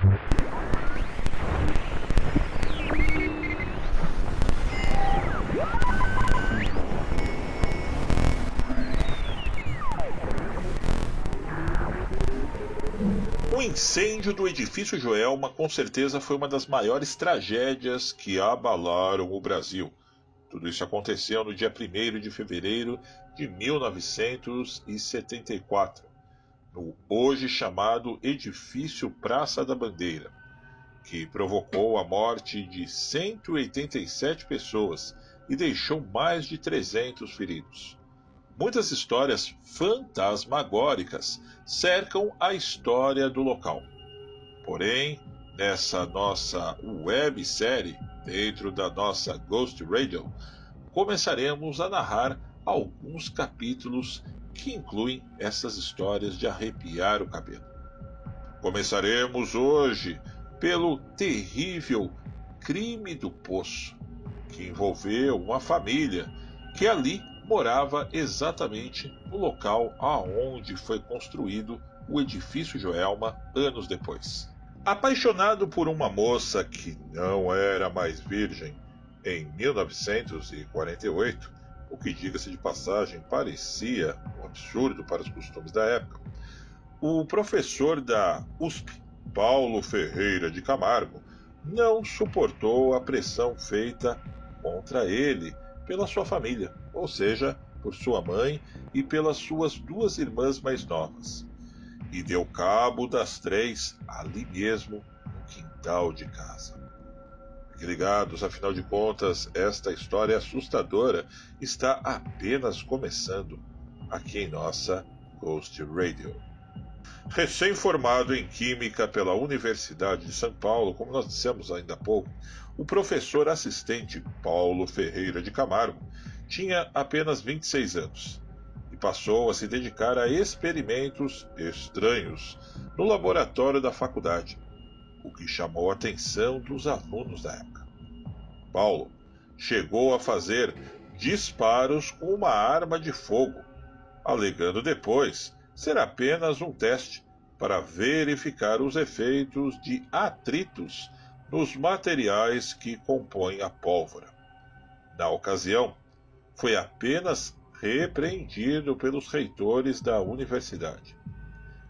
O incêndio do edifício Joelma com certeza foi uma das maiores tragédias que abalaram o Brasil. Tudo isso aconteceu no dia 1º de fevereiro de 1974, no hoje chamado Edifício Praça da Bandeira, que provocou a morte de 187 pessoas e deixou mais de 300 feridos. Muitas histórias fantasmagóricas cercam a história do local. Porém, nessa nossa websérie, dentro da nossa Ghost Radio, começaremos a narrar alguns capítulos que incluem essas histórias de arrepiar o cabelo. Começaremos hoje pelo terrível Crime do Poço, que envolveu uma família que ali morava exatamente no local aonde foi construído o edifício Joelma anos depois. Apaixonado por uma moça que não era mais virgem em 1948, o que, diga-se de passagem, parecia um absurdo para os costumes da época, o professor da USP, Paulo Ferreira de Camargo, não suportou a pressão feita contra ele pela sua família, ou seja, por sua mãe e pelas suas duas irmãs mais novas, e deu cabo das 3 ali mesmo no quintal de casa. Fiquem ligados, afinal de contas, esta história assustadora está apenas começando aqui em nossa Ghost Radio. Recém-formado em Química pela Universidade de São Paulo, como nós dissemos ainda há pouco, o professor assistente Paulo Ferreira de Camargo tinha apenas 26 anos e passou a se dedicar a experimentos estranhos no laboratório da faculdade, o que chamou a atenção dos alunos da época. Paulo chegou a fazer disparos com uma arma de fogo, alegando depois ser apenas um teste para verificar os efeitos de atritos nos materiais que compõem a pólvora. Na ocasião, foi apenas repreendido pelos reitores da universidade.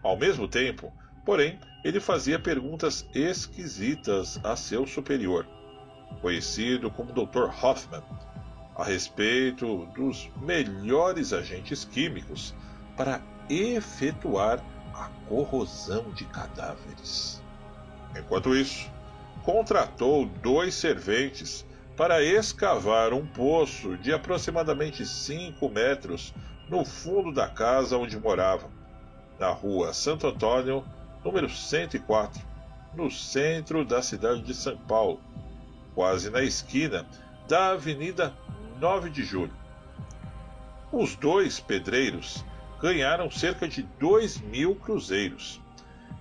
Ao mesmo tempo, porém, ele fazia perguntas esquisitas a seu superior, conhecido como Dr. Hoffman, a respeito dos melhores agentes químicos para efetuar a corrosão de cadáveres. Enquanto isso, contratou 2 serventes para escavar um poço de aproximadamente 5 metros no fundo da casa onde moravam, na rua Santo Antônio, número 104, no centro da cidade de São Paulo, quase na esquina da Avenida 9 de Julho. Os 2 pedreiros ganharam cerca de 2.000 cruzeiros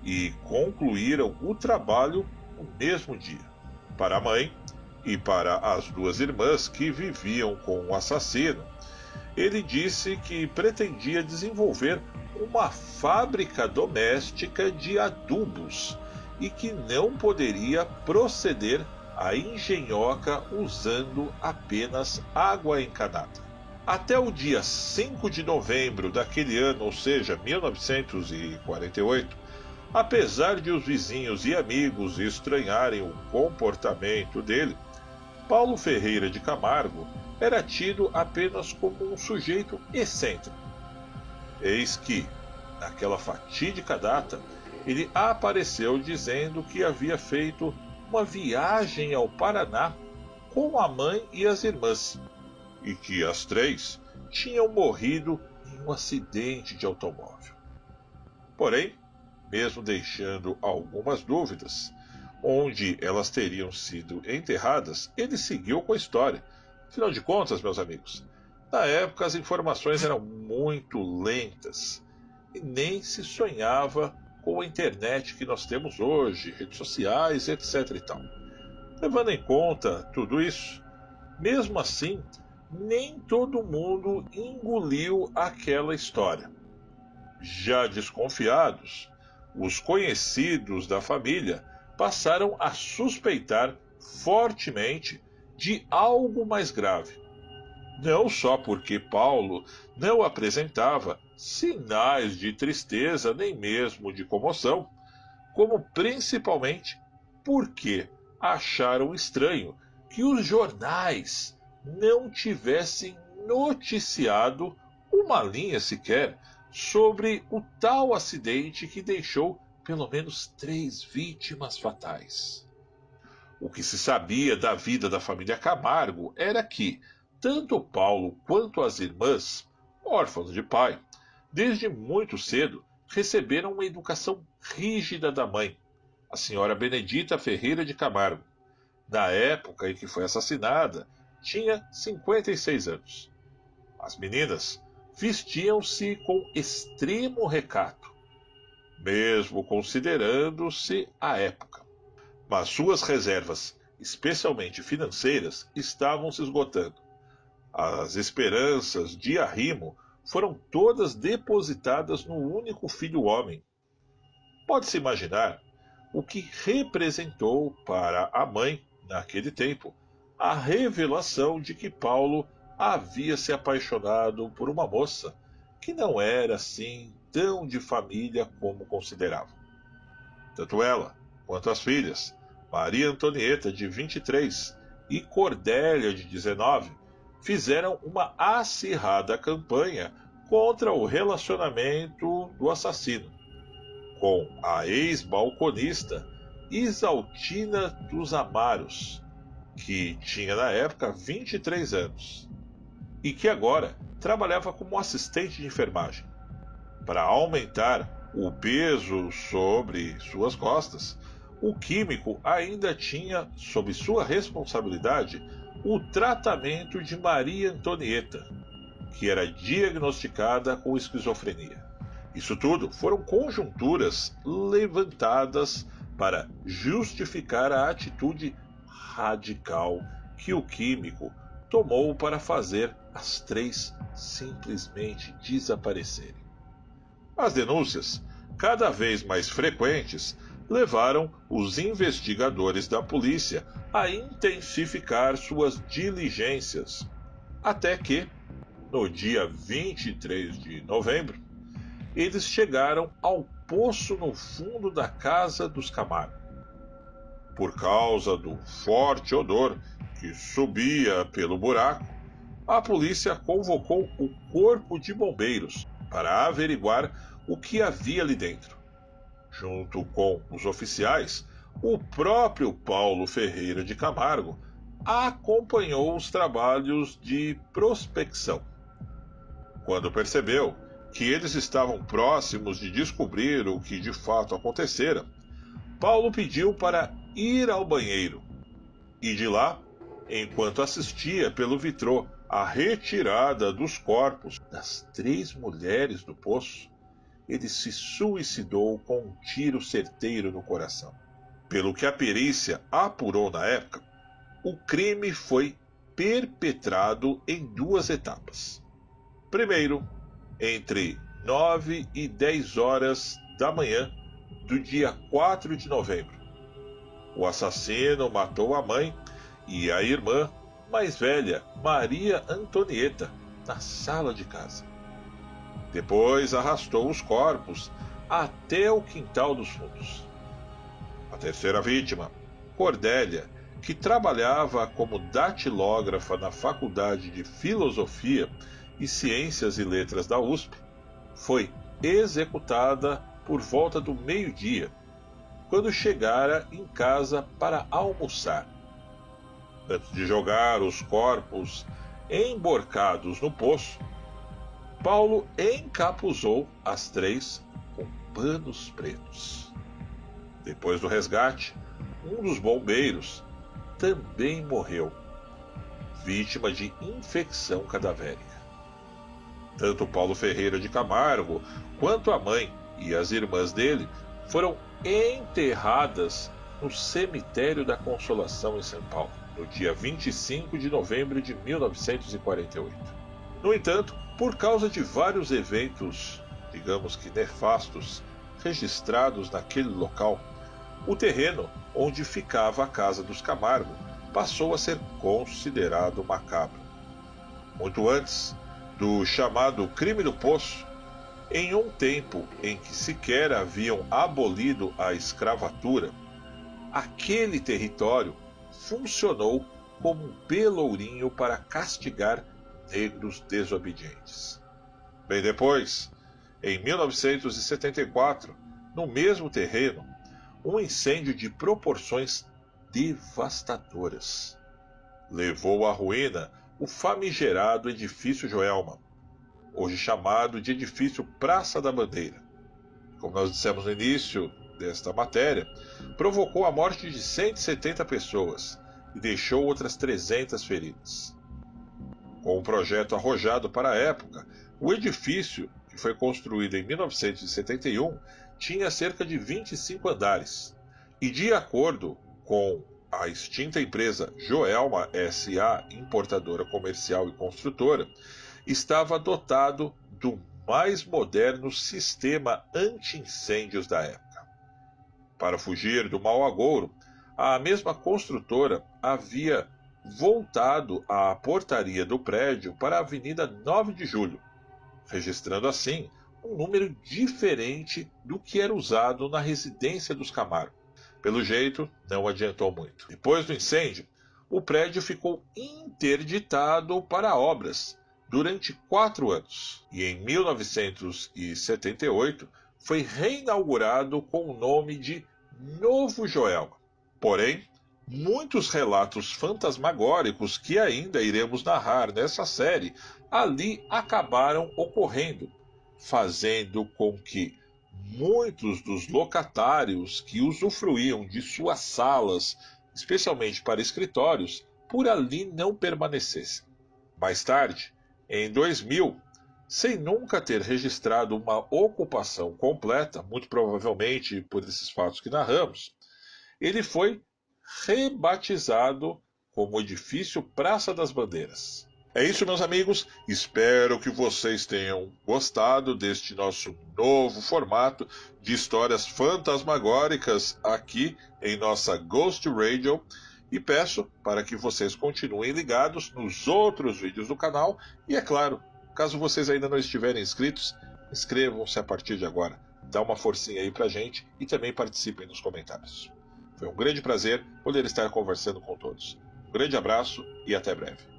e concluíram o trabalho no mesmo dia. Para a mãe e para as 2 irmãs que viviam com o assassino, ele disse que pretendia desenvolver uma fábrica doméstica de adubos e que não poderia proceder à engenhoca usando apenas água encanada. Até o dia 5 de novembro daquele ano, ou seja, 1948, apesar de os vizinhos e amigos estranharem o comportamento dele, Paulo Ferreira de Camargo era tido apenas como um sujeito excêntrico. Eis que, naquela fatídica data, ele apareceu dizendo que havia feito uma viagem ao Paraná com a mãe e as irmãs, e que as 3 tinham morrido em um acidente de automóvel. Porém, mesmo deixando algumas dúvidas onde elas teriam sido enterradas, ele seguiu com a história. Afinal de contas, meus amigos, na época as informações eram muito lentas e nem se sonhava com a internet que nós temos hoje, redes sociais, etc. e tal. Levando em conta tudo isso, mesmo assim, nem todo mundo engoliu aquela história. Já desconfiados, os conhecidos da família passaram a suspeitar fortemente de algo mais grave. Não só porque Paulo não apresentava sinais de tristeza nem mesmo de comoção, como principalmente porque acharam estranho que os jornais não tivessem noticiado uma linha sequer sobre o tal acidente que deixou pelo menos 3 vítimas fatais. O que se sabia da vida da família Camargo era que tanto Paulo quanto as irmãs, órfãos de pai, desde muito cedo receberam uma educação rígida da mãe, a senhora Benedita Ferreira de Camargo. Na época em que foi assassinada, tinha 56 anos. As meninas vestiam-se com extremo recato, mesmo considerando-se a época. Mas suas reservas, especialmente financeiras, estavam se esgotando. As esperanças de arrimo foram todas depositadas no único filho homem. Pode-se imaginar o que representou para a mãe, naquele tempo, a revelação de que Paulo havia se apaixonado por uma moça que não era assim tão de família como considerava. Tanto ela quanto as filhas, Maria Antonieta, de 23, e Cordélia, de 19, fizeram uma acirrada campanha contra o relacionamento do assassino com a ex-balconista Isaltina dos Amaros, que tinha na época 23 anos, e que agora trabalhava como assistente de enfermagem. Para aumentar o peso sobre suas costas, o químico ainda tinha sob sua responsabilidade o tratamento de Maria Antonieta, que era diagnosticada com esquizofrenia. Isso tudo foram conjunturas levantadas para justificar a atitude radical que o químico tomou para fazer as 3 simplesmente desaparecerem. As denúncias, cada vez mais frequentes, levaram os investigadores da polícia a intensificar suas diligências, até que, no dia 23 de novembro, eles chegaram ao poço no fundo da casa dos Camargo. Por causa do forte odor que subia pelo buraco, a polícia convocou o corpo de bombeiros para averiguar o que havia ali dentro. Junto com os oficiais, o próprio Paulo Ferreira de Camargo acompanhou os trabalhos de prospecção. Quando percebeu que eles estavam próximos de descobrir o que de fato acontecera, Paulo pediu para ir ao banheiro e de lá, enquanto assistia pelo vitrô à retirada dos corpos das 3 mulheres do poço, ele se suicidou com um tiro certeiro no coração. Pelo que a perícia apurou na época, o crime foi perpetrado em 2 etapas. Primeiro, entre 9 e 10 horas da manhã do dia 4 de novembro. O assassino matou a mãe e a irmã mais velha, Maria Antonieta, na sala de casa. Depois arrastou os corpos até o quintal dos fundos. A terceira vítima, Cordélia, que trabalhava como datilógrafa na Faculdade de Filosofia e Ciências e Letras da USP, foi executada por volta do meio-dia, quando chegara em casa para almoçar. Antes de jogar os corpos emborcados no poço, Paulo encapuzou as 3 com panos pretos. Depois do resgate, um dos bombeiros também morreu, vítima de infecção cadavérica. Tanto Paulo Ferreira de Camargo quanto a mãe e as irmãs dele foram enterradas no Cemitério da Consolação em São Paulo, no dia 25 de novembro de 1948. No entanto, por causa de vários eventos, digamos que nefastos, registrados naquele local, o terreno onde ficava a casa dos Camargo passou a ser considerado macabro. Muito antes do chamado Crime do Poço, em um tempo em que sequer haviam abolido a escravatura, aquele território funcionou como um pelourinho para castigar negros desobedientes. Bem depois, em 1974, no mesmo terreno, um incêndio de proporções devastadoras levou à ruína o famigerado Edifício Joelma, hoje chamado de Edifício Praça da Bandeira. Como nós dissemos no início desta matéria, provocou a morte de 170 pessoas e deixou outras 300 feridas. Com um projeto arrojado para a época, o edifício, que foi construído em 1971, tinha cerca de 25 andares e, de acordo com a extinta empresa Joelma S.A., importadora comercial e construtora, estava dotado do mais moderno sistema anti-incêndios da época. Para fugir do mau agouro, a mesma construtora havia voltado a portaria do prédio para a Avenida 9 de Julho, registrando assim um número diferente do que era usado na residência dos Camargo. Pelo jeito, não adiantou muito. Depois do incêndio, o prédio ficou interditado para obras durante 4 anos e em 1978 foi reinaugurado com o nome de Novo Joelma. Porém, muitos relatos fantasmagóricos que ainda iremos narrar nessa série ali acabaram ocorrendo, fazendo com que muitos dos locatários que usufruíam de suas salas, especialmente para escritórios, por ali não permanecessem. Mais tarde, em 2000, sem nunca ter registrado uma ocupação completa, muito provavelmente por esses fatos que narramos, ele foi rebatizado como Edifício Praça das Bandeiras. É isso, meus amigos. Espero que vocês tenham gostado deste nosso novo formato de histórias fantasmagóricas aqui em nossa Ghost Radio. E peço para que vocês continuem ligados nos outros vídeos do canal. E é claro, caso vocês ainda não estiverem inscritos, inscrevam-se a partir de agora. Dá uma forcinha aí pra gente e também participem nos comentários. Foi um grande prazer poder estar conversando com todos. Um grande abraço e até breve.